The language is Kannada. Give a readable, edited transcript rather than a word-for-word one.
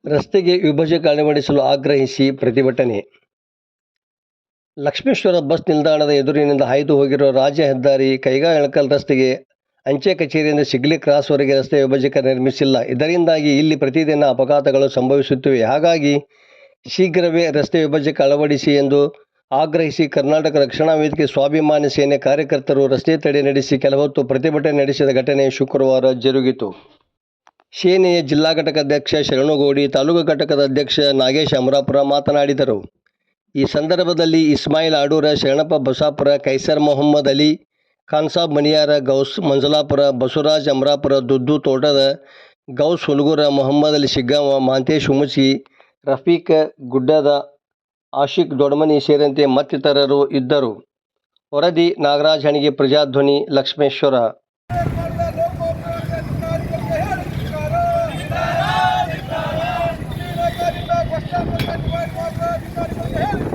ರಸ್ತೆಗೆ ವಿಭಜಕ ಅಳವಡಿಸಲು ಆಗ್ರಹಿಸಿ ಪ್ರತಿಭಟನೆ. ಲಕ್ಷ್ಮೇಶ್ವರ ಬಸ್ ನಿಲ್ದಾಣದ ಎದುರಿನಿಂದ ಹಾಯ್ದು ಹೋಗಿರುವ ರಾಜ್ಯ ಹೆದ್ದಾರಿ ಕೈಗಾ-ಇಳಕಲ್ ರಸ್ತೆಗೆ ಅಂಚೆ ಕಚೇರಿಯಿಂದ ಸಿಗ್ಲಿ ಕ್ರಾಸ್ವರೆಗೆ ರಸ್ತೆ ವಿಭಜಕ ನಿರ್ಮಿಸಿಲ್ಲ. ಇದರಿಂದಾಗಿ ಇಲ್ಲಿ ಪ್ರತಿದಿನ ಅಪಘಾತಗಳು ಸಂಭವಿಸುತ್ತಿವೆ. ಹಾಗಾಗಿ ಶೀಘ್ರವೇ ರಸ್ತೆ ವಿಭಜಕ ಅಳವಡಿಸಿ ಎಂದು ಆಗ್ರಹಿಸಿ ಕರ್ನಾಟಕ ರಕ್ಷಣಾ ವೇದಿಕೆ ಸ್ವಾಭಿಮಾನಿ ಸೇನೆ ಕಾರ್ಯಕರ್ತರು ರಸ್ತೆ ತಡೆ ನಡೆಸಿ ಕೆಲಹೊತ್ತು ಪ್ರತಿಭಟನೆ ನಡೆಸಿದ ಘಟನೆ ಶುಕ್ರವಾರ ಜರುಗಿತು. ಸೇನೆಯ ಜಿಲ್ಲಾ ಘಟಕ ಅಧ್ಯಕ್ಷ ಶರಣುಗೌಡಿ, ತಾಲೂಕು ಘಟಕದ ಅಧ್ಯಕ್ಷ ನಾಗೇಶ್ ಅಮರಾಪುರ ಮಾತನಾಡಿದರು. ಈ ಸಂದರ್ಭದಲ್ಲಿ ಇಸ್ಮಾಯಿಲ್ ಆಡೂರ, ಶರಣಪ್ಪ ಬಸಾಪುರ, ಕೈಸರ್ ಮೊಹಮ್ಮದ್ ಅಲಿ, ಖಾನ್ಸಾಬ್ ಮಣಿಯಾರ, ಗೌಸ್ ಮಂಜಲಾಪುರ, ಬಸವರಾಜ್ ಅಮರಾಪುರ, ದುದ್ದು ತೋಟದ, ಗೌಸ್ ಹುಲಗೂರ, ಮೊಹಮ್ಮದ್ ಅಲಿ ಶಿಗ್ಗಾಂವ, ಮಹಾಂತೇಶ್ ಹುಮಚಿ, ರಫೀಕ್ ಗುಡ್ಡದ, ಆಶಿಕ್ ದೊಡ್ಮನಿ ಸೇರಿದಂತೆ ಮತ್ತಿತರರು ಇದ್ದರು. ವರದಿ ನಾಗರಾಜ್ ಹಣಿಗೆ, ಪ್ರಜಾಧ್ವನಿ, ಲಕ್ಷ್ಮೇಶ್ವರ. ಧಿಕ್ಕಾರ